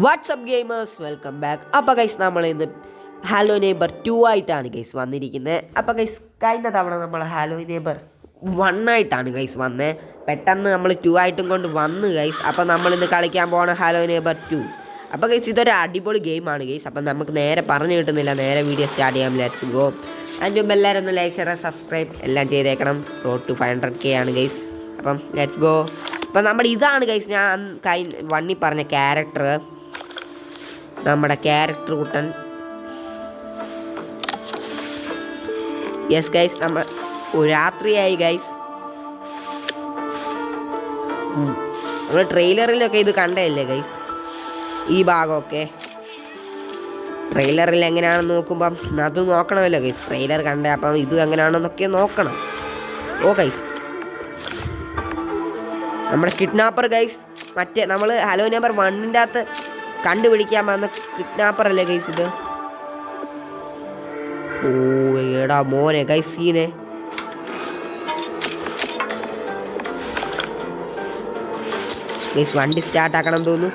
WhatsApp gamers welcome back. അപ്പോൾ guys നമ്മൾ ഇന്ന് ഹാലോ നെയ്ബർ 2 ആയിട്ടാണ് ഗൈസ് വന്നിരിക്കുന്നത്. അപ്പോൾ ഗൈസ് കഴിഞ്ഞ തവണ നമ്മൾ ഹാലോ നെയ്ബർ 1 ആയിട്ടാണ് ഗൈസ് വന്നത്. പെട്ടെന്ന് നമ്മൾ 2 ആയിട്ടും കൊണ്ട് വന്ന് ഗൈസ്. അപ്പോൾ നമ്മളിന്ന് കളിക്കാൻ പോകണം ഹാലോ നെയ്ബർ 2. അപ്പോൾ ഗൈസ് ഇതൊരു അടിപൊളി ഗെയിമാണ് ഗൈസ്. അപ്പം നമുക്ക് നേരെ പറഞ്ഞു കിട്ടുന്നില്ല, നേരെ വീഡിയോ സ്റ്റാർട്ട് ചെയ്യാം. Let's go. അതിൻ്റെ മുമ്പ് എല്ലാവരും ഒന്ന് ലൈക്ക്, ഷെയർ, സബ്സ്ക്രൈബ് എല്ലാം ചെയ്തേക്കണം. റോഡ് ടു 500K ആണ് ഗൈസ്. അപ്പം ലെറ്റ്സ് ഗോ. അപ്പം നമ്മുടെ ഇതാണ് ഗൈസ് ഞാൻ വണ്ണി പറഞ്ഞ ക്യാരക്ടർ, നമ്മുടെ ക്യാരക്ടർ കുട്ടൻ. യെസ് ഗൈസ്, നമ്മൾ രാത്രിയായി ഗൈസ്. നമ്മൾ ട്രെയിലറിലൊക്കെ ഇത് കണ്ടതല്ലേ ഗൈസ്, ഈ ഭാഗമൊക്കെ ട്രെയിലറിൽ എങ്ങനെയാണെന്ന് നോക്കുമ്പം അത് നോക്കണമല്ലോ ഗൈസ്. ട്രെയിലർ കണ്ടേ, അപ്പം ഇതും എങ്ങനെയാണെന്നൊക്കെ നോക്കണം. ഓ ഗൈസ്, നമ്മുടെ കിഡ്നാപ്പർ ഗൈസ്, മറ്റേ നമ്മൾ ഹലോ നമ്പർ 1ൻ്റെ അകത്ത് കണ്ടുപിടിക്കാൻ വന്ന കിഡ്നാപ്പർ അല്ലേ ഗൈസ് ഇത്. ഓ എടാ മോനെ ഗൈസ്, സീനെ ഗൈസ്. വണ്ടി സ്റ്റാർട്ടാക്കണം തോന്നുന്നു.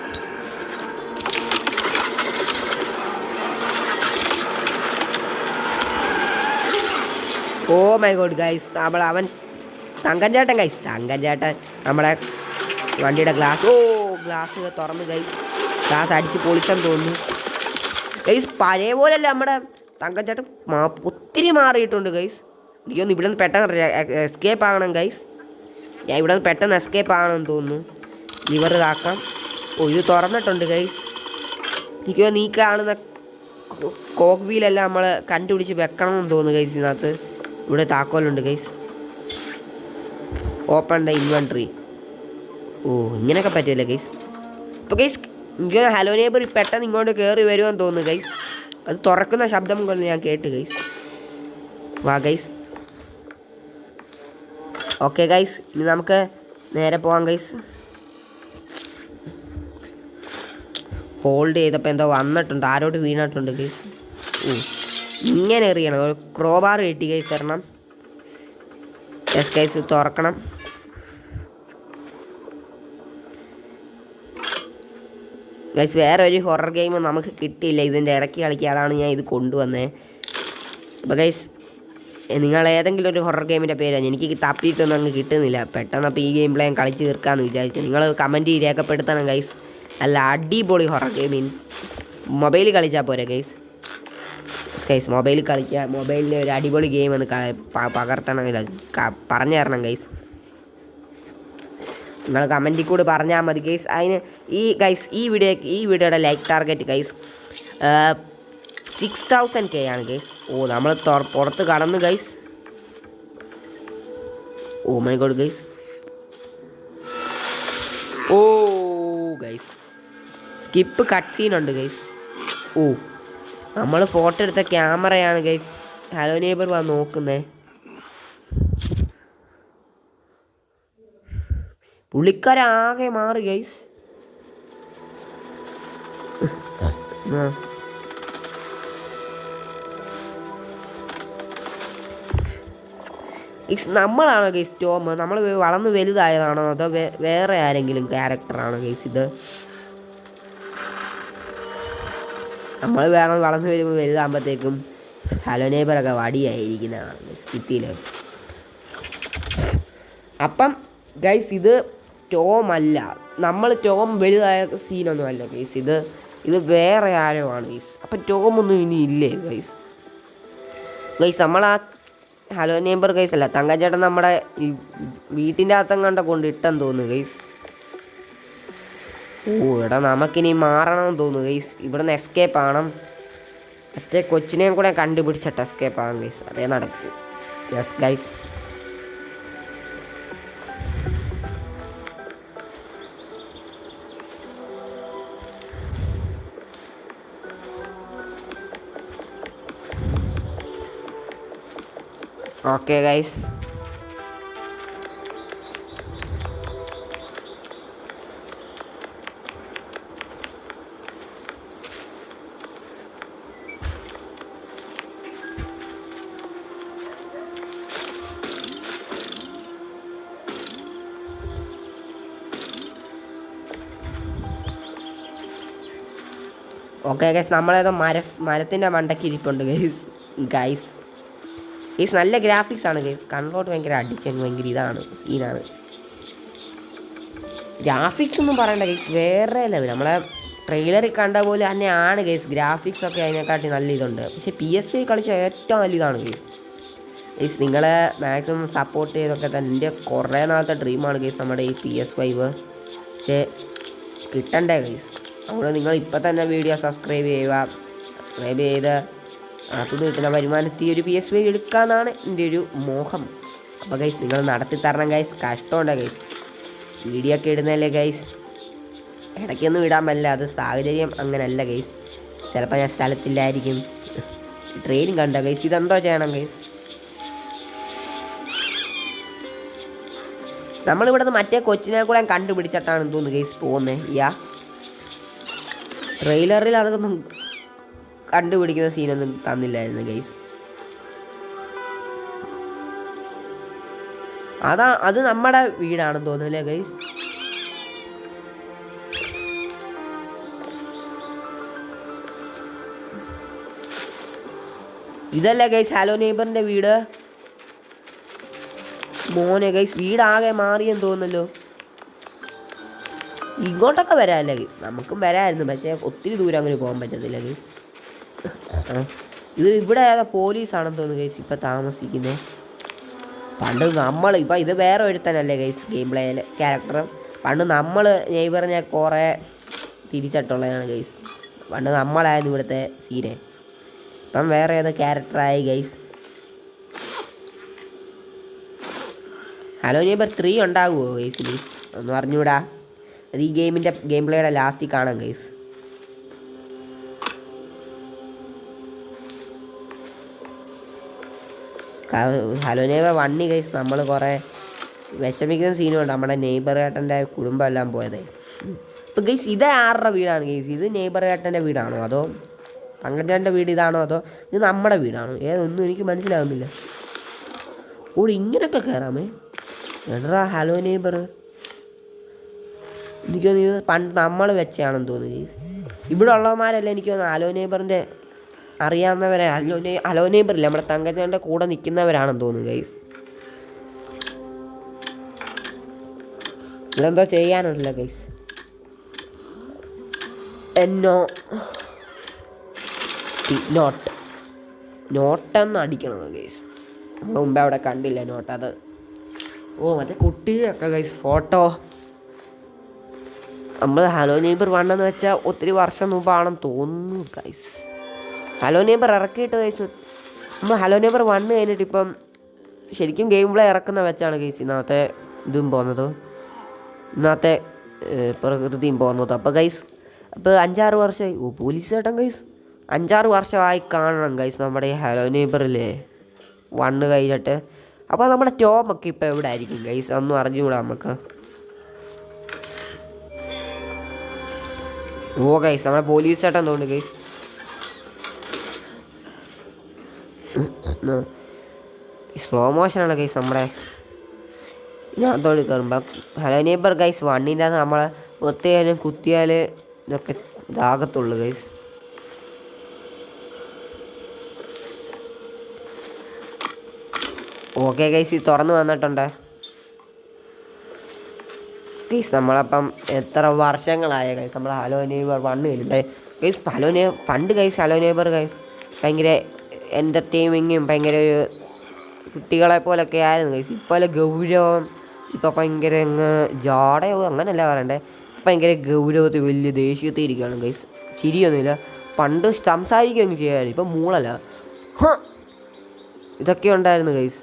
ഓ മൈ ഗോഡ് ഗൈസ്, അവൻ തങ്കൻ ചേട്ടൻ ഗൈസ്, തങ്കൻ ചേട്ടൻ നമ്മുടെ വണ്ടിയുടെ ഗ്ലാസ് തുറന്ന് ഗൈസ്, ഗ്ലാസ് അടിച്ച് പൊളിച്ചെന്ന് തോന്നുന്നു ഗൈസ്. പഴയ പോലല്ല നമ്മുടെ തങ്കച്ചേട്ടൻ, ഒത്തിരി മാറിയിട്ടുണ്ട് ഗൈസ്. എനിക്കൊന്ന് ഇവിടെ നിന്ന് പെട്ടെന്ന് എസ്കേപ്പ് ആകണം ഗൈസ്. ഞാൻ ഇവിടെ നിന്ന് പെട്ടെന്ന് എസ്കേപ്പ് ആകണമെന്ന് തോന്നുന്നു. ലിവർ ഇതാക്കാം. ഓ ഇത് തുറന്നിട്ടുണ്ട് ഗൈസ്. എനിക്ക് നീ കാണുന്ന കോക്ക് വീലെല്ലാം നമ്മൾ കണ്ടുപിടിച്ച് വെക്കണമെന്ന് തോന്നുന്നു ഗൈസ്. ഇതിനകത്ത് ഇവിടെ താക്കോലുണ്ട് ഗൈസ്. Open the inventory. ഓ ഇങ്ങനെയൊക്കെ പറ്റുമല്ലേ ഗൈസ്. ഇപ്പോൾ ഗൈസ് എനിക്ക് ഹലോ നെയ്ബർ പെട്ടെന്ന് ഇങ്ങോട്ട് കയറി വരുമെന്ന് തോന്നുന്നു ഗൈസ്. അത് തുറക്കുന്ന ശബ്ദം കൊണ്ട് ഞാൻ കേട്ട് ഗൈസ്. വാ ഗൈസ്. ഓക്കെ ഗൈസ്, ഇനി നമുക്ക് നേരെ പോവാം ഗൈസ്. ഹോൾഡ് ചെയ്തപ്പോൾ എന്തോ വന്നിട്ടുണ്ട്, ആരോട്ട് വീണിട്ടുണ്ട് ഗൈസ്. ഇങ്ങനെ എറിയണം. ഒരു ക്രോബാർ കിട്ടി ഗൈസ് തരണം. യെസ് ഗൈസ്, തുറക്കണം. ഗൈസ് വേറെ ഒരു ഹൊറർ ഗെയിം നമുക്ക് കിട്ടിയില്ല ഇതിൻ്റെ ഇടയ്ക്ക് കളിക്കുക, അതാണ് ഞാൻ ഇത് കൊണ്ടുവന്നത്. അപ്പോൾ ഗൈസ് നിങ്ങൾ ഏതെങ്കിലും ഒരു ഹൊറർ ഗെയിമിൻ്റെ പേരാണ്, എനിക്ക് തപ്പിയിട്ടൊന്നും അങ്ങ് കിട്ടുന്നില്ല പെട്ടെന്ന്. അപ്പോൾ ഈ ഗെയിം പ്ലേ ഞാൻ കളിച്ച് തീർക്കാമെന്ന് വിചാരിച്ചു. നിങ്ങൾ കമൻറ്റ് രേഖപ്പെടുത്തണം ഗൈസ്. നല്ല അടിപൊളി ഹൊറർ ഗെയിം മൊബൈലിൽ കളിച്ചാൽ പോരെ ഗൈസ്. ഗൈസ് മൊബൈലിൽ കളിക്കുക, മൊബൈലിൽ ഒരു അടിപൊളി ഗെയിം ഒന്ന് പകർത്തണം, ഇല്ല പറഞ്ഞു തരണം ഗൈസ്. നിങ്ങൾ കമൻറ്റിൽ കൂടി പറഞ്ഞാൽ മതി ഗൈസ്. അതിന് ഈ വീഡിയോയുടെ ലൈക്ക് ടാർഗറ്റ് ഗൈസ് 6000K ആണ് ഗൈസ്. ഓ നമ്മൾ പുറത്ത് കടന്നു guys. Oh my god guys. ഓ ഗൈസ് സ്കിപ്പ് കട്ട് സീനുണ്ട് ഗൈസ്. ഓ നമ്മൾ ഫോട്ടോ എടുത്ത ക്യാമറയാണ് ഗൈസ് ഹലോ നെയ്ബർ വന്ന് നോക്കുന്നേ. പുള്ളിക്കാരാകെ മാറി ഗൈസ്. നമ്മളാണോ guys Tom? നമ്മൾ വളർന്ന് വലുതായതാണോ അതോ വേറെ ആരെങ്കിലും ക്യാരക്ടറാണോ ഗൈസ് ഇത്? നമ്മൾ വളർന്ന് വരുമ്പോൾ വലുതാകുമ്പോഴത്തേക്കും ഹലോ നെയ്ബറൊക്കെ വടിയായിരിക്കുന്നതാണ് കിട്ടിയില്ല. അപ്പം ഗൈസ് ഇത് ടോം അല്ല, നമ്മൾ ടോം വലുതായ സീനൊന്നും അല്ല ഗൈസ്. ഇത് വേറെ ആരോ ആണ് ഗൈസ്. അപ്പം ടോമൊന്നും ഇനി ഇല്ലേ ഗൈസ്. നമ്മൾ ആ ഹലോ നെയ്ബർ ഗൈസ് അല്ല, തങ്കച്ചേട്ടൻ നമ്മുടെ ഈ വീട്ടിൻ്റെ അകത്തം കണ്ട കൊണ്ട് ഇട്ടെന്ന് തോന്നുന്നു ഗൈസ്. ഓ എടാ നമുക്കിനി മാറണമെന്ന് തോന്നുന്നു ഗൈസ്. ഇവിടെ നിന്ന് എസ്കേപ്പ് ആണം. മറ്റേ കൊച്ചിനെയും കൂടെ കണ്ടുപിടിച്ചിട്ട് എസ്കേപ്പ് ആകാം ഗൈസ്, അതേ നടക്കും. Yes guys. Okay guys, okay guys, നമ്മളേതോ മരത്തിൻ്റെ മണ്ടയ്ക്ക് ഇരിപ്പുണ്ട് ഗൈസ്. ഗൈസ് ഗൈസ് നല്ല ഗ്രാഫിക്സ് ആണ് ഗൈസ്. കണ്ണിലോട്ട് ഭയങ്കര അടിച്ചങ്ങ് ഭയങ്കര ഇതാണ് സീനാണ്. ഗ്രാഫിക്സ് ഒന്നും പറയണ്ട ഗൈസ്, വേറെ ലെവൽ. നമ്മളെ ട്രെയിലറിൽ കണ്ട പോലെ തന്നെയാണ് ഗൈസ്. ഗ്രാഫിക്സ് ഒക്കെ അതിനെക്കാട്ടി നല്ല ഇതുണ്ട്. പക്ഷേ PS5 കളിച്ച ഏറ്റവും നല്ല ഇതാണ് ഗൈസ്. ഗൈസ് നിങ്ങളെ മാക്സിമം സപ്പോർട്ട് ചെയ്തൊക്കെ തന്നെ എൻ്റെ കുറേ നാളത്തെ ഡ്രീമാണ് ഗൈസ് നമ്മുടെ ഈ PS5. പക്ഷേ കിട്ടണ്ടേ ഗൈസ്. അതുകൊണ്ട് നിങ്ങൾ ഇപ്പം തന്നെ വീഡിയോ സബ്സ്ക്രൈബ് ചെയ്ത് അതുനിന്ന് കിട്ടുന്ന വരുമാനത്തിൽ ഒരു PS5 എടുക്കാമെന്നാണ് എൻ്റെ ഒരു മോഹം. അപ്പോൾ ഗൈസ് നിങ്ങൾ നടത്തി തരണം ഗൈസ്. കഷ്ടമുണ്ട് ഗൈസ്, വീഡിയോ ഒക്കെ ഇടുന്നതല്ലേ ഗൈസ്. ഇടയ്ക്കൊന്നും ഇടാൻ പറ്റില്ല, അത് സാഹചര്യം അങ്ങനെയല്ല ഗൈസ്. ചിലപ്പോൾ ഞാൻ സ്ഥലത്തില്ലായിരിക്കും. ട്രെയിൻ കണ്ടോ ഗൈസ്, ഇതെന്തോ ചെയ്യണം ഗൈസ്. നമ്മളിവിടെ നിന്ന് മറ്റേ കൊച്ചിനെ കൂടെ കണ്ടുപിടിച്ചിട്ടാണ് തോന്നുന്നു ഗൈസ് പോകുന്നത്. ട്രെയിലറിൽ അതൊന്നും കണ്ടുപിടിക്കുന്ന സീനൊന്നും തന്നില്ലായിരുന്നു ഗൈസ്. അത് നമ്മുടെ വീടാണെന്ന് തോന്നുന്നില്ലേ ഗൈസ്. ഇതല്ലേ ഗൈസ് ഹലോ നെയ്ബറിൻ്റെ വീട്. മോനെ ഗൈസ്, വീടാകെ മാറിയെന്ന് തോന്നുന്നല്ലോ. ഇങ്ങോട്ടൊക്കെ വരാമല്ലേ ഗൈസ്, നമുക്കും വരാമായിരുന്നു. പക്ഷേ ഒത്തിരി ദൂരം അങ്ങനെ പോകാൻ പറ്റത്തില്ല ഗൈസ്. ഇത് ഇവിടെ ഏതാ പോലീസാണെന്ന് തോന്നുന്നു ഗൈസ് ഇപ്പം താമസിക്കുന്നത്. പണ്ട് നമ്മൾ ഇപ്പം ഇത് വേറെ ഒരുത്തനല്ലേ ഗൈസ് ഗെയിം പ്ലേയിലെ ക്യാരക്ടർ. പണ്ട് നമ്മൾ നെയ്ബറിനെ കുറേ തിരിച്ചിട്ടുള്ളതാണ് ഗൈസ്. പണ്ട് നമ്മളായിരുന്നു ഇവിടുത്തെ സീനെ. ഇപ്പം വേറെ ഏതോ ക്യാരക്ടറായി ഗൈസ്. ഹലോ നെയ്ബർ 3 ഉണ്ടാകുമോ ഗൈസിൽ ഒന്ന് പറഞ്ഞുകൂടാ. അത് ഈ ഗെയിം പ്ലേയുടെ ലാസ്റ്റിൽ കാണാം ഗൈസ്. ഹലോ നെയ്ബർ 1 ഗൈസ് നമ്മൾ കുറേ വിഷമിക്കുന്ന സീനുണ്ട്. നമ്മുടെ നെയ്ബർ ഏട്ടൻ്റെ കുടുംബം എല്ലാം പോയത്. ഇപ്പം ഗൈസ് ഇത് ആരുടെ വീടാണ് ഗൈസ്? ഇത് നെയ്ബർ ഏട്ടൻ്റെ വീടാണോ അതോ പങ്കജൻ്റെ വീട് ഇതാണോ അതോ ഇത് നമ്മുടെ വീടാണോ? ഏതൊന്നും എനിക്ക് മനസ്സിലാകുന്നില്ല. ഇങ്ങനെയൊക്കെ കയറാമേ എടാ ഹലോ നെയ്ബർ. എനിക്ക് തോന്നുന്നു ഇത് പണ്ട് നമ്മൾ വെച്ചാണെന്ന് തോന്നുന്നു. ഇവിടെ ഉള്ളവന്മാരല്ല എനിക്ക് തോന്നുന്നു ഹലോ നെയ്ബറിൻ്റെ അറിയാവുന്നവരെ. ഹലോ നെയ്ബറില്ല, നമ്മുടെ തങ്കച്ചൻ്റെ കൂടെ നിൽക്കുന്നവരാണെന്ന് തോന്നുന്നു ഗൈസ്. ഇവിടെ എന്തോ ചെയ്യാനുണ്ടല്ലോ ഗൈസ്. നോട്ടെന്ന് അടിക്കണം ഗൈസ്. നമ്മൾ മുമ്പേ അവിടെ കണ്ടില്ല നോട്ട്. അത് മറ്റേ കുട്ടിയൊക്കെ ഗൈസ് ഫോട്ടോ. നമ്മൾ ഹലോ നെയ്ബർ 1 എന്ന് വെച്ചാൽ ഒത്തിരി വർഷം മുമ്പാണെന്ന് തോന്നുന്നു ഗൈസ്. ഹലോ നെയ്ബർ ഇറക്കിയിട്ട് ഗൈസ് നമ്മൾ ഹലോ നെയ്ബർ 1 കഴിഞ്ഞിട്ട് ഇപ്പം ശരിക്കും ഗെയിം പ്ലേ ഇറക്കുന്ന വെച്ചാണ് ഗൈസ് ഇന്നത്തെ ഇതും പോകുന്നത്, ഇന്നത്തെ പ്രകൃതിയും പോകുന്നത്. അപ്പോൾ ഗൈസ് അപ്പോൾ 5-6 വർഷമായി. പോലീസ് ചേട്ടൻ ഗൈസ് 5-6 വർഷമായി കാണണം ഗൈസ് നമ്മുടെ ഈ ഹലോ നെയ്ബറിലെ 1 കഴിഞ്ഞിട്ട്. അപ്പോൾ നമ്മുടെ ടോമൊക്കെ ഇപ്പോൾ എവിടെ ആയിരിക്കും ഗൈസ്? ഒന്നും അറിഞ്ഞുകൂടാ നമുക്ക്. ഗൈസ് നമ്മുടെ പോലീസ് ചേട്ടൻ തോന്നുന്നു ഗൈസ്. സ്ലോ മോഷനാണ് ഗൈസ് നമ്മുടെ ഞാൻ തോന്നി കയറുമ്പോൾ. ഹലോ നെയ്ബർ ഗൈസ് 1 നമ്മളെ ഒത്തിയാലും കുത്തിയാൽ ഇതൊക്കെ ഇതാകത്തുള്ളൂ ഗൈസ്. ഗൈസ് ഇത് തുറന്നു വന്നിട്ടുണ്ട് ഗൈസ്. നമ്മളപ്പം എത്ര വർഷങ്ങളായ ഗൈസ് നമ്മൾ ഹലോ നെയ്ബർ 1 കഴിഞ്ഞിട്ട് ഗൈസ്. പണ്ട് ഗൈസ് ഹലോ നെയ്ബർ ഗൈസ് ഭയങ്കര എൻ്റർടൈനിങ്ങും ഭയങ്കര ഒരു കുട്ടികളെ പോലൊക്കെ ആയിരുന്നു ഗൈസ്. ഇപ്പോൾ ഗൗരവം, ഇപ്പോൾ ഭയങ്കര ജാടയോ അങ്ങനെയല്ല പറയണ്ടേ, ഭയങ്കര ഗൗരവത്തിൽ വലിയ ദേഷ്യത്തിൽ ഇരിക്കുകയാണ് ഗൈസ്. ചിരിയൊന്നുമില്ല. പണ്ട് സംസാരിക്കുകയൊന്നും ചെയ്യാമായിരുന്നു, ഇപ്പം മൂളല്ല. ഇതൊക്കെ ഉണ്ടായിരുന്നു ഗൈസ്.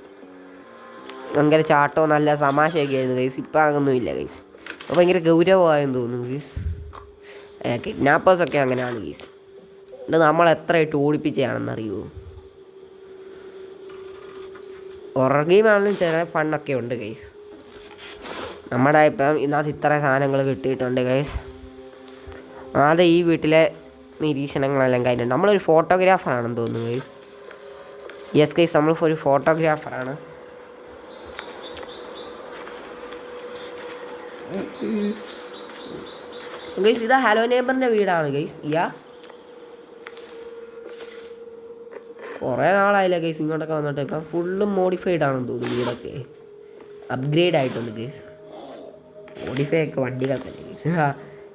ഭയങ്കര ചാട്ടവും നല്ല തമാശയൊക്കെ ആയിരുന്നു ഗൈസ്. ഇപ്പം അതൊന്നുമില്ല ഗൈസ്. അപ്പോൾ ഭയങ്കര ഗൗരവമായെന്ന് തോന്നുന്നു ഗൈസ്. കിഡ്നാപ്പേഴ്സൊക്കെ അങ്ങനെയാണ് ഗൈസ്. ഇത് നമ്മൾ എത്രയായിട്ട് ഓടിപ്പിച്ചാണെന്നറിയുമോ? ഹൊറർ ഗെയിമാണെങ്കിലും ചില ഫണ്ണൊക്കെ ഉണ്ട് ഗൈസ്. നമ്മുടെ ഇപ്പം ഇന്നത്തെ ഇത്ര സാധനങ്ങൾ കിട്ടിയിട്ടുണ്ട് ഗൈസ്. ആദ്യം ഈ വീട്ടിലെ നിരീക്ഷണങ്ങളെല്ലാം കഴിഞ്ഞിട്ടുണ്ട്. നമ്മളൊരു ഫോട്ടോഗ്രാഫറാണെന്ന് തോന്നുന്നു ഗൈസ്. യെസ് ഗൈസ് നമ്മൾ ഒരു ഫോട്ടോഗ്രാഫറാണ്. ഗൈസ് ഇത് ഹലോ നെയ്ബറിൻ്റെ വീടാണ് ഗൈസ്. കുറേ നാളായില്ല കേസ് ഇങ്ങോട്ടൊക്കെ വന്നിട്ട്. ഇപ്പം ഫുള്ളും മോഡിഫൈഡ് ആണെന്ന് തോന്നുന്നു. വീടൊക്കെ അപ്ഗ്രേഡ് ആയിട്ടുണ്ട് കേസ്. മോഡിഫൈ ഒക്കെ വണ്ടികൾക്കല്ലേ കേസ്.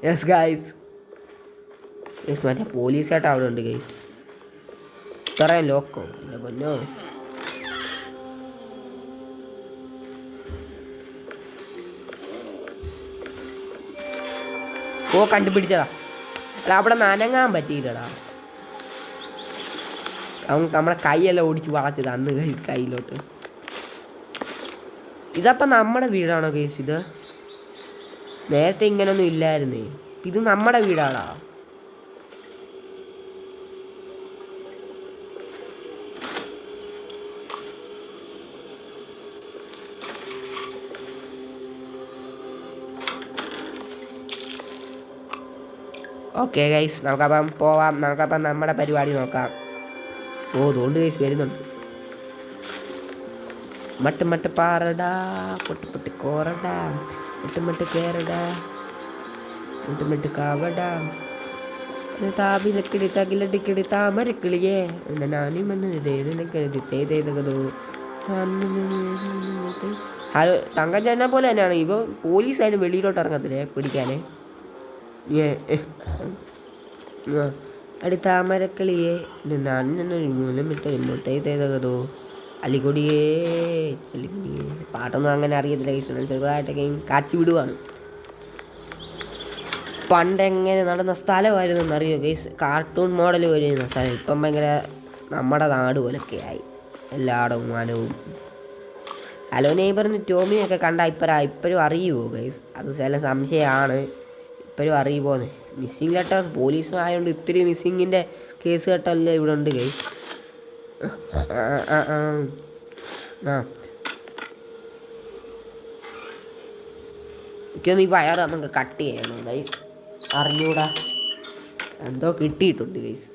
Yes guys. യെസ് മറ്റേ പോലീസായിട്ട് അവിടെ ഉണ്ട് കേസ്. ഇത്രയും ലോക്കോ എൻ്റെ പൊന്നോ. ഓ കണ്ടുപിടിച്ചതാ. അല്ല അവിടെ നനങ്ങാൻ പറ്റിയില്ലടാ. അവൻ നമ്മളെ കൈയെല്ലാം ഓടിച്ച് വളച്ചത് അന്ന് കേസ് കയ്യിലോട്ട്. ഇതപ്പം നമ്മുടെ വീടാണോ കേസ്? ഇത് നേരത്തെ ഇങ്ങനൊന്നും ഇല്ലായിരുന്നേ. ഇത് നമ്മുടെ വീടാണോ? ഓക്കെ ഗൈസ്, നമുക്കപ്പം പോവാം. നമുക്കപ്പം നമ്മുടെ പരിപാടി നോക്കാം. ഓ അതുകൊണ്ട് ഗൈസ് വരുന്നുണ്ട്. മട്ട് മട്ട് പാറടാ, പൊട്ട് പൊട്ട് കോറടാ, മട്ട് മട്ട് കേറടാ, മട്ട് മട്ട് കാവടാ, താവിലക്കിടി തകിലടിക്കിടി താമരക്കിളിയേ നാനി മണ്ണിതേതോ. ഹലോ തങ്കച്ചനെ പോലെ തന്നെയാണ് ഇവ. പോലീസായിട്ട് വെളിയിലോട്ട് ഇറങ്ങത്തില്ലേ പിടിക്കാനേ. അടി താമരക്കിളിയെ നാനൊരു മൂലമിട്ട് മുട്ടേതേതോ അലിക്കൊടിയേ ചൊല്ലിക്കൊടിയേ. പാട്ടൊന്നും അങ്ങനെ അറിയത്തില്ല കേസ്. ചെറുതായിട്ടൊക്കെ കാച്ചി വിടുവാണ്. പണ്ടെങ്ങനെ നടന്ന സ്ഥലമായിരുന്നു എന്നറിയോ കേസ്? കാർട്ടൂൺ മോഡൽ വരുന്ന സ്ഥലം. ഇപ്പം ഭയങ്കര നമ്മുടെ നാട് പോലൊക്കെ ആയി. എല്ലായിടവും വനവും. ഹലോ നെയ്ബറിന് ടോമിയൊക്കെ കണ്ടാൽ ഇപ്പോഴും അറിയുമോ കേസ്? അത് ചില സംശയമാണ്. ഇപ്പോഴും അറിയുമോന്ന്. മിസ്സിങ് ലെറ്റേഴ്സ് പോലീസും ആയതുകൊണ്ട് ഇത്തിരി മിസ്സിങ്ങിൻ്റെ കേസ് കേട്ടല്ലേ ഇവിടെ ഉണ്ട് കേസ്. എനിക്കൊന്ന് ഈ വയറ് നമുക്ക് കട്ട് ചെയ്യണം ഗൈസ്. അറിഞ്ഞൂടാ, എന്തോ കിട്ടിയിട്ടുണ്ട് ഗൈസ്.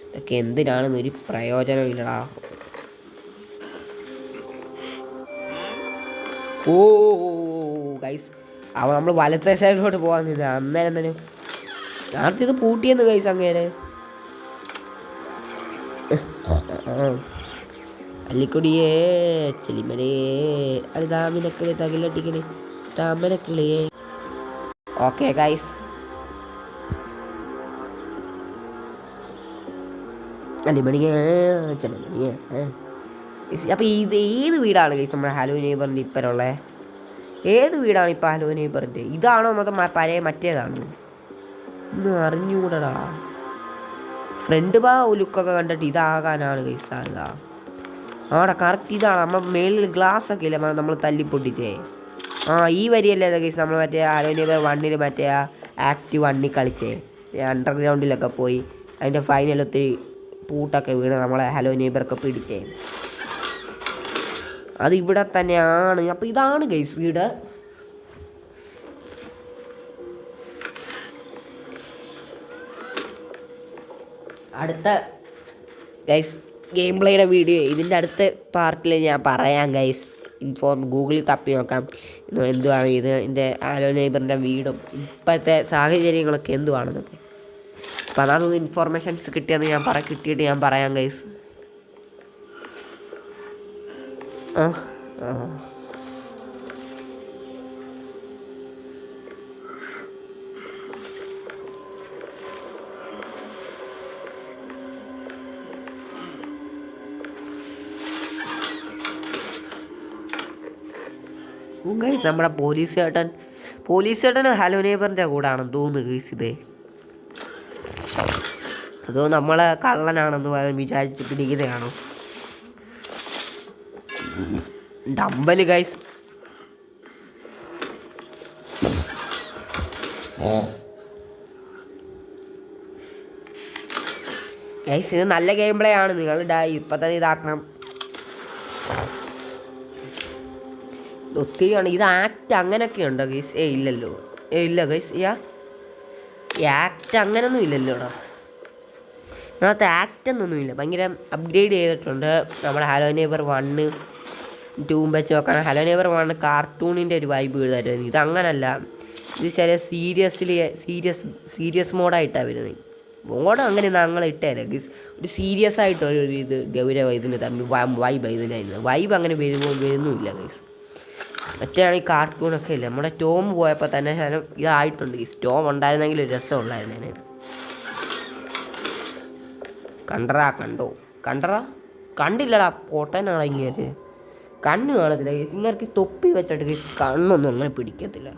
ഇതൊക്കെ എന്തിനാണെന്നൊരു പ്രയോജനമില്ലടാ. ഓ ഗൈസ്, അവൻ നമ്മൾ വലത്തെ സൈഡിലോട്ട് പോകാൻ നിന്നത്. അന്നേരം തന്നെ നേരത്തെ ഇത് പൂട്ടിയെന്ന് ഗൈസ്. അങ്ങേരെ അല്ലിക്കൊടിയേ ചെലിമലേ അത് താമിനക്കിളി തകിലട്ടിക്കിളി താമരക്കിളിയേ. Okay guys, അല്ലിമണിയേ ചെലിമണിയേ. അപ്പം ഇത് ഏത് വീടാണ് ഗൈസ് നമ്മുടെ ഹലോ നെയ്ബറിൻ്റെ ഇപ്പറുള്ള? ഏത് വീടാണ് ഇപ്പം ഹലോ നെയ്ബറിൻ്റെ? ഇതാണോ മൊത്തം പഴയ മറ്റേതാണോ? ഒന്നും അറിഞ്ഞുകൂടടാ. ഫ്രണ്ട് ലുക്കൊക്കെ കണ്ടിട്ട് ഇതാകാനാണ് ഗൈസ് സാധ്യത. ആടെ കറക്റ്റ് ഇതാണ്. നമ്മൾ മേളിൽ ഗ്ലാസ് ഒക്കെ ഇല്ലേ നമ്മൾ തല്ലിപ്പൊട്ടിച്ചേ. ഈ വരിയല്ലേ ഗൈസ് നമ്മൾ മറ്റേ ഹലോ നെയ്ബർ 1 മറ്റേ ആക്റ്റീവ് 1 കളിച്ചേ. അണ്ടർഗ്രൗണ്ടിലൊക്കെ പോയി അതിൻ്റെ ഫൈനൽ ഒത്തിരി പൂട്ടൊക്കെ വീണ് നമ്മളെ ഹലോ നെയ്ബറൊക്കെ പിടിച്ചേ. അത് ഇവിടെ തന്നെയാണ്. അപ്പോൾ ഇതാണ് ഗൈസ് വീട്. അടുത്ത ഗൈസ് ഗെയിം പ്ലേയുടെ വീഡിയോ ഇതിൻ്റെ അടുത്ത പാർട്ടിൽ ഞാൻ പറയാം ഗൈസ്. ഗൂഗിളിൽ തപ്പി നോക്കാം എന്തുവാണ് ഇത്, എൻ്റെ ഹലോ നെയ്ബറിൻ്റെ വീടും ഇപ്പോഴത്തെ സാഹചര്യങ്ങളൊക്കെ എന്തുവാണെന്നൊക്കെ. അപ്പോൾ അതൊന്നും ഇൻഫോർമേഷൻസ് കിട്ടിയെന്ന് കിട്ടിയിട്ട് ഞാൻ പറയാം ഗൈസ്. ഗൈസ് നമ്മുടെ പോലീസ് ചേട്ടൻ ഹലോ നെയ്ബറിൻ്റെ കൂടാണെന്ന് തോന്നുന്നു ഗൈസ് ഇത്. അതോ നമ്മളെ കള്ളനാണെന്ന് വിചാരിച്ച് പിടിക്കുന്നതാണോ? ഡമ്പല് ഗൈസ്. ഗൈസ് ഇത് നല്ല ഗെയിം പ്ലേ ആണ്. നിങ്ങൾ ഇപ്പം തന്നെ ഇതാക്കണം. ഒത്തിരിയാണ്. ഇത് ആക്ട് അങ്ങനെയൊക്കെ ഉണ്ടോ ഗൈസ്? ഇല്ലല്ലോ. ഇല്ല ഗൈസ്. ഈ ആക്ട് അങ്ങനെയൊന്നും ഇല്ലല്ലോടാ. അതിനകത്ത് ആക്റ്റൊന്നുമില്ല. ഭയങ്കര അപ്ഗ്രേഡ് ചെയ്തിട്ടുണ്ട്. നമ്മുടെ ഹലോ നെയ്ബർ 1 2 വെച്ച് നോക്കണം. ഹലോ നെയ്ബർ 1 കാർട്ടൂണിൻ്റെ ഒരു വൈബ് തരുന്നത്. ഇത് അങ്ങനല്ല. ഇത് ചില സീരിയസ് മോഡായിട്ടാണ് വരുന്നത്. മോഡം അങ്ങനെ ഞങ്ങൾ ഇട്ടേല ഗൈസ്. ഒരു സീരിയസ് ആയിട്ടൊരു ഇത് ഗൗരവ ഇതിന് തമ്മിൽ വൈബ് ഇതിനായിരുന്നു. വൈബ് അങ്ങനെ വരുന്നുമില്ല ഗൈസ്. മറ്റേയാണെങ്കിൽ കാർട്ടൂണൊക്കെ ഇല്ല. നമ്മുടെ ടോം പോയപ്പോൾ തന്നെ ശകലം ഇതായിട്ടുണ്ട് ഗൈസ്. ടോം ഉണ്ടായിരുന്നെങ്കിൽ ഒരു രസമുള്ളായിരുന്നു. കണ്ടോ കണ്ടില്ലടാ, പൊട്ടനാണ് ഇങ്ങനെ. കണ്ണ് കാണത്തില്ല ഗൈസ്. ഇങ്ങനെ തൊപ്പി വെച്ചിട്ട് ഗൈസ് കണ്ണൊന്നും അങ്ങനെ പിടിക്കത്തില്ല.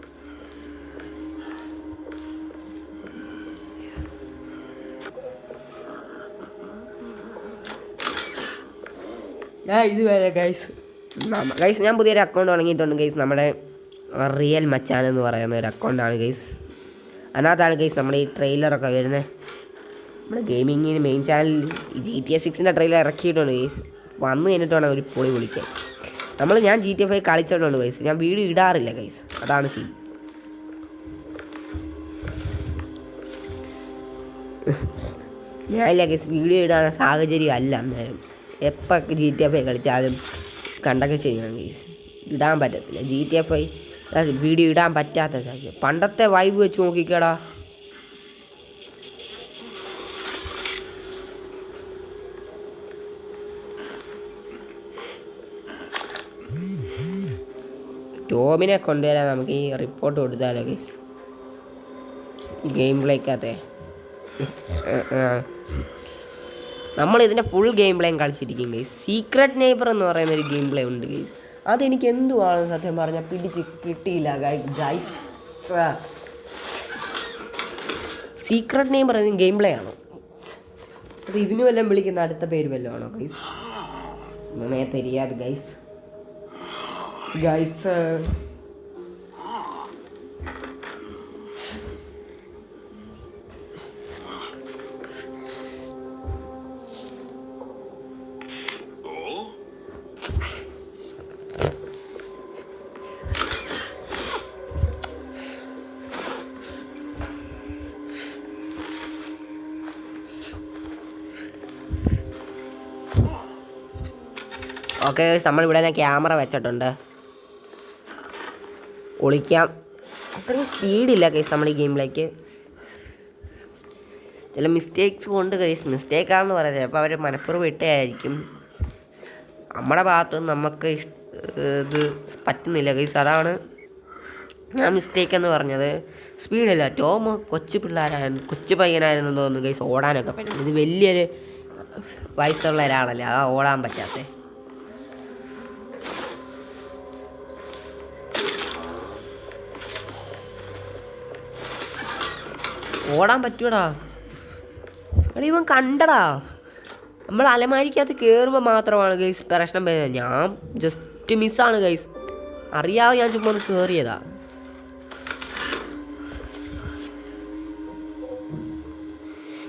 ഞാൻ ഇതുവരെ ഗൈസ് ഞാൻ പുതിയൊരു അക്കൗണ്ട് തുടങ്ങിയിട്ടുണ്ട് ഗൈസ്. നമ്മുടെ റിയൽ മച്ചാൻ എന്ന് പറയുന്ന ഒരു അക്കൗണ്ടാണ് ഗൈസ്. അതിനകത്താണ് ഗൈസ് നമ്മുടെ ഈ ട്രെയിലറൊക്കെ വരുന്നത്. നമ്മുടെ ഗെയിമിങ്ങിന് മെയിൻ ചാനൽ GTA 6 ട്രെയിലർ ഇറക്കിയിട്ടുണ്ട് ഗൈസ്. വന്നു കഴിഞ്ഞിട്ട് വേണം ഒരു പൊളി വിളിക്കാൻ. ഞാൻ GTA 5 കളിച്ചിട്ടുണ്ട് ഗൈസ്. ഞാൻ വീഡിയോ ഇടാറില്ല ഗൈസ്, അതാണ് സീൻ. ഞാനില്ല ഗൈസ്, വീഡിയോ ഇടാൻ സാഹചര്യം അല്ല അന്നേരം. എപ്പോൾ GTA 5 കളിച്ചാലും കണ്ടൊക്കെ ശരിയാണ് ഗൈസ്, ഇടാൻ പറ്റത്തില്ല. GTA 5 വീഡിയോ ഇടാൻ പറ്റാത്ത സാഹചര്യം. പണ്ടത്തെ വൈബ് വെച്ച് നോക്കിക്കടാ. ടോമിനെ കൊണ്ടുവരാൻ നമുക്ക് ഈ റിപ്പോർട്ട് കൊടുത്താലോ ഗൈസ്, ഗെയിം പ്ലേക്കകത്തെ. നമ്മളിതിൻ്റെ ഫുൾ ഗെയിം പ്ലേയും കളിച്ചിരിക്കും ഗൈസ്. സീക്രട്ട് നെയ്ബർ എന്ന് പറയുന്നൊരു ഗെയിം പ്ലേ ഉണ്ട് ഗൈസ്. അതെനിക്ക് എന്തുവാണ് സത്യം പറഞ്ഞാൽ പിടിച്ച് കിട്ടിയില്ല ഗൈസ്. സീക്രട്ട് നെയ്ബർ എന്ന ഗെയിം പ്ലേ ആണോ അത്? ഇതിന് വല്ലതും വിളിക്കുന്ന അടുത്ത പേര് വല്ലതും ആണോ ഗൈസ്? May തെരിയാത് guys. ഓക്കെ, നമ്മളിവിടെ ഞാൻ ക്യാമറ വെച്ചിട്ടുണ്ട്. ഒളിക്കാം. അത്രയും സ്പീഡില്ല കേസ് നമ്മുടെ ഈ ഗെയിമിലേക്ക്. ചില മിസ്റ്റേക്സ് കൊണ്ട് കേസ്, മിസ്റ്റേക്കാണെന്ന് പറയുന്നത് അപ്പോൾ അവർ മനഃപൂർവ്വം ഇട്ടായിരിക്കും. നമ്മുടെ ഭാഗത്തുനിന്ന് നമുക്ക് ഇത് പറ്റുന്നില്ല കേസ്, അതാണ് ഞാൻ മിസ്റ്റേക്ക് എന്ന് പറഞ്ഞത്. സ്പീഡില്ല. ടോം കൊച്ചു പയ്യനായിരുന്നു തോന്നുന്നു കേസ്, ഓടാനൊക്കെ പറ്റും. ഇത് വലിയൊരു വയസ്സുള്ള ഒരാളല്ലേ, അതാ ഓടാൻ പറ്റാത്തത്. ഓടാൻ പറ്റൂടാ. എടാ ഇവൻ കണ്ടടാ, നമ്മൾ അലമാരിക്കകത്ത് കയറുമ്പോൾ മാത്രമാണ് ഗൈസ് പ്രശ്നം വരുന്നത്. ഞാൻ ജസ്റ്റ് മിസ്സാണ് ഗൈസ്, അറിയാതെ ഞാൻ ചുമ്മാ ഒന്ന് കയറിയതാ.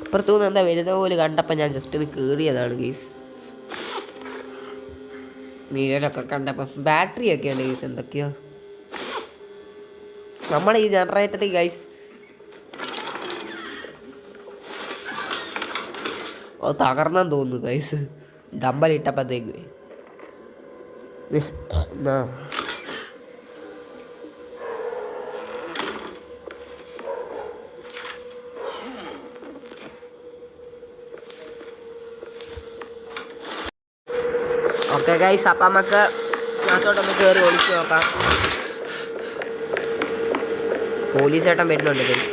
ഇപ്പുറത്തുനിന്ന് എന്താ വരുന്ന പോലെ കണ്ടപ്പോൾ ഞാൻ ജസ്റ്റ് ഒന്ന് കയറിയതാണ് ഗൈസ്. മീരൊക്കെ കണ്ടപ്പോൾ ബാറ്ററി ഒക്കെ ഉണ്ട് ഗൈസ്, എന്തൊക്കെയോ. നമ്മുടെ ഈ ജനറേറ്റർ ഗൈസ് തകർന്നെന്ന് തോന്നുന്നു ഗൈസ്, ഡമ്പലിട്ടപ്പോഴത്തേക്ക്. ഓക്കെ ഗൈസ്, അപ്പം നമുക്ക് അതിനകത്തോട്ടൊന്ന് കയറി ഒളിച്ച് നോക്കാം. പോലീസ് ചേട്ടൻ വരുന്നുണ്ട് ഗൈസ്.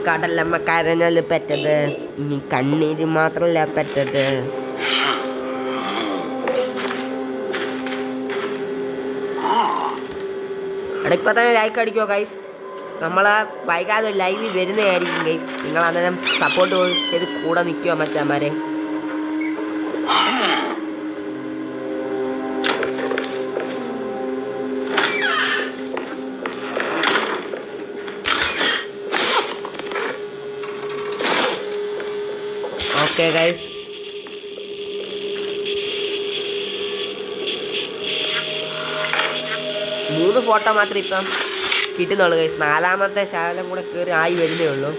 കടലമ്മ കരഞ്ഞാൽ പറ്റത്, ഇനി കണ്ണീര് മാത്രമല്ല പറ്റത്. എടാ ഇപ്പം തന്നെ ലൈക്ക് അടിക്കുമോ ഗൈസ്? നമ്മൾ വൈകാതെ ലൈവ് വരുന്നതായിരിക്കും ഗൈസ്. നിങ്ങൾ അന്നേരം സപ്പോർട്ട് ചെയ്ത് കൂടെ നിൽക്കുമോ മച്ചാന്മാരെ? ഓക്കെ ഗൈസ്, മൂന്ന് ഫോട്ടോ മാത്രമേ ഇപ്പം കിട്ടുന്നുള്ളൂ ഗൈസ്. നാലാമത്തെ ശകലം കൂടെ കയറി ആയി വരുന്നേ ഉള്ളൂ.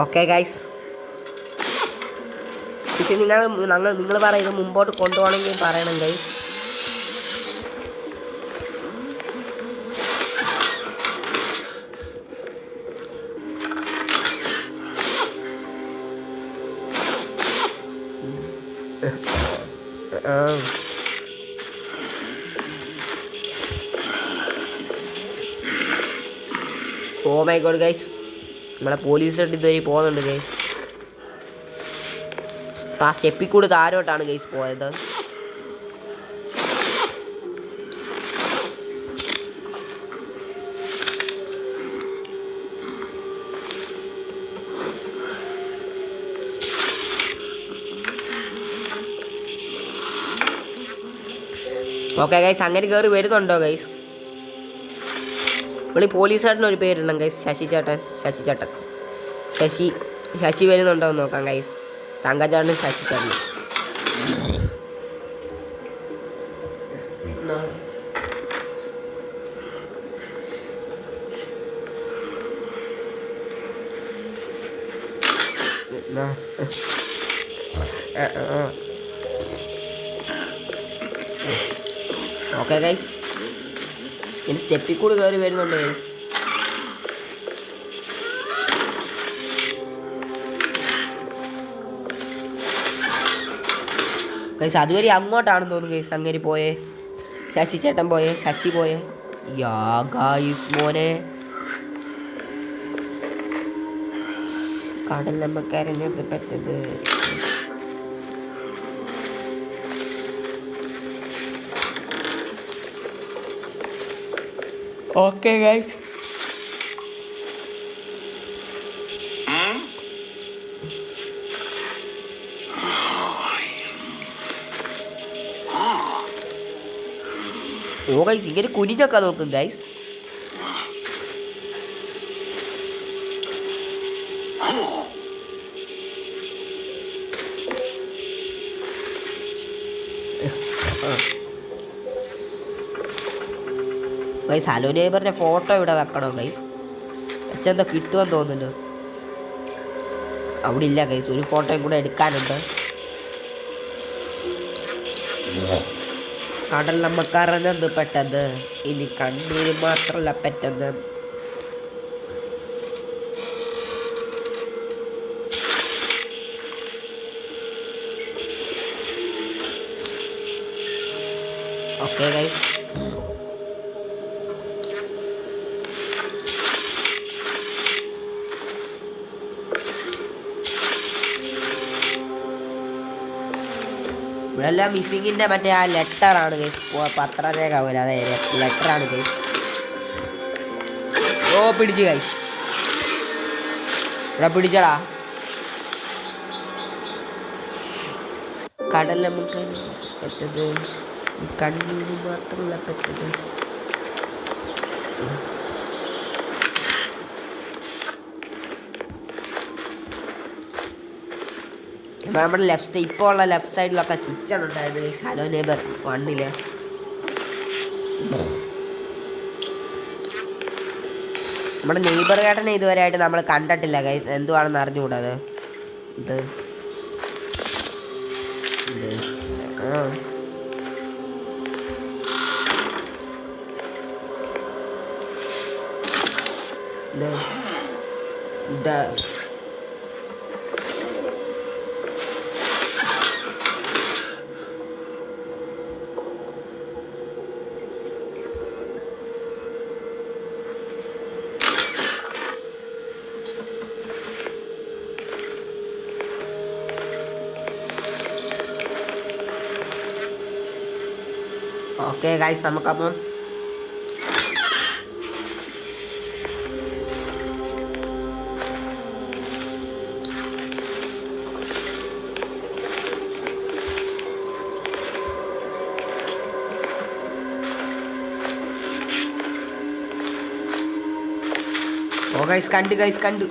ഓക്കെ ഗൈസ്, പക്ഷേ നിങ്ങൾ പറയുന്നത് മുമ്പോട്ട് കൊണ്ടുപോകണമെങ്കിൽ പറയണം guys. Oh my god guys, നമ്മളെ പോലീസ് ഇതുവരെ പോകുന്നുണ്ട് ഗൈസ്. ആ സ്റ്റെപ്പിൽ കൂടി താരോട്ടാണ് ഗൈസ് പോയത്. ഓക്കെ ഗൈസ്, അങ്ങനെ കയറി വരുന്നുണ്ടോ ഗൈസ്? നമ്മൾ ഈ പോലീസുകാരന് ഒരു പേരുണ്ടാകും ഗൈസ്, ശശി വരുന്നുണ്ടോ എന്ന് നോക്കാം ഗൈസ്. തങ്കച്ചേട്ടനും ശശിച്ചേട്ടനും. ഓക്കെ ഗൈസ്, ഇനി സ്റ്റെപ്പിൽ കൂടി കയറി വരുന്നുണ്ട് ഗൈസ്. ഗൈസ് അതുവരെ അങ്ങോട്ടാണെന്ന് തോന്നുന്നു ഗൈസ്. അങ്ങേരി പോയേ, ശശി ചേട്ടൻ പോയേ, ശശി പോയേ. യാ ഗൈസ് മോനെ, കടലമ്മക്കാരനത് പറ്റത്. ഓക്കെ ഗൈസ്, ഓ ഗൈസ് ഇങ്ങനെ കുനിഞ്ഞൊക്കെ നോക്കും ഗൈസ്. ഗൈസ് ഹലോ നെയ്ബറിന്റെ ഫോട്ടോ ഇവിടെ വെക്കണോ ഗൈസ്? വെച്ചെന്തോ കിട്ടുമെന്ന് തോന്നുന്നു. അവിടെ ഇല്ല ഗൈസ്, ഒരു ഫോട്ടോയും കൂടെ എടുക്കാനുണ്ട്. കടൽ നമ്മക്കാരനത് പെട്ടത്, ഇനി കണ്ണീര് മാത്രമല്ല പെട്ടത്. ഓക്കെ ഗൈസ്, ഇവിടെല്ലാം മിസ്സിങ്ങിൻ്റെ മറ്റേ ആ ലെറ്ററാണ് ഗൈസ്, പത്രരേഖ പോലെ, അതായത് ലെറ്ററാണ് ഗൈസ്. ഓ പിടിച്ച് ഗൈസ്, ഇവിടെ പിടിച്ചടാ. കടൽ നമുക്ക് പറ്റത്, കണ്ണീര് മാത്രമല്ല പറ്റത്. നമ്മുടെ ലെഫ്റ്റ് ഇപ്പോൾ ഉള്ള ലെഫ്റ്റ് സൈഡിലൊക്കെ കിച്ചൺ ഉണ്ടായിരുന്നു ഗൈസ് ഹലോ നെയ്ബർ 1. നമ്മുടെ നെയ്ബർ ചേട്ടനെ ഇതുവരെ ആയിട്ട് നമ്മൾ കണ്ടിട്ടില്ല ഗൈസ്, എന്തുവാണെന്ന് അറിഞ്ഞുകൂടാത്. ഇത് ഓക്കെ ഗൈസ്, നമുക്കപ്പം ഓ ഗൈസ് കണ്ടു.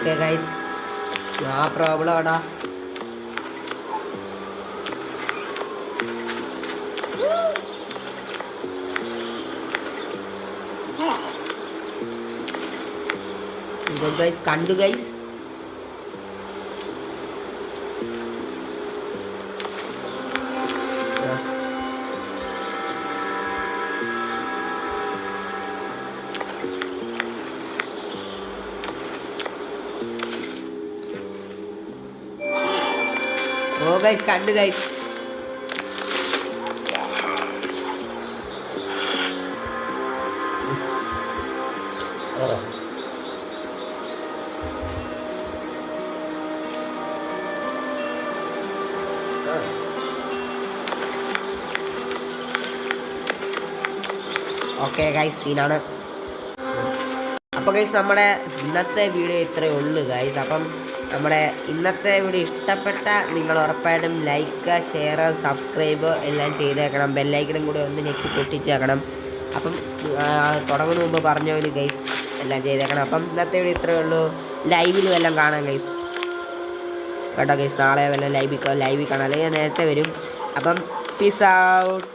ഓക്കെ ഗൈസ്, ആ പ്രോബ്ലം ആടാ. ഗൈസ് കണ്ടു ഗൈസ്. ഓ ഗൈസ് കണ്ടു ഗൈസ്. ഓക്കെ ഗൈസ്, സീനാണ്. അപ്പോൾ ഗൈസ് നമ്മുടെ ഇന്നത്തെ വീഡിയോ ഇത്രയേ ഉള്ളൂ ഗൈസ്. അപ്പം നമ്മുടെ ഇന്നത്തെ വീഡിയോ ഇഷ്ടപ്പെട്ട നിങ്ങൾ ഉറപ്പായിട്ടും ലൈക്ക്, ഷെയർ, സബ്സ്ക്രൈബ് എല്ലാം ചെയ്തേക്കണം. ബെല്ലൈക്കനും കൂടി ഒന്ന് ഞെക്കി പൊട്ടിച്ചേക്കണം. അപ്പം തുടങ്ങുന്ന മുമ്പ് പറഞ്ഞ പോലെ ഗൈസ് എല്ലാം ചെയ്തേക്കണം. അപ്പം ഇന്നത്തെ വീഡിയോ ഇത്രയേ ഉള്ളൂ. ലൈവിലും എല്ലാം കാണാം ഗൈസ് കേട്ടോ ഗൈസ്. നാളെ വല്ല ലൈവിൽ കാണാം, അല്ലെങ്കിൽ നേരത്തെ വരും. അപ്പം പീസ് ഔട്ട്.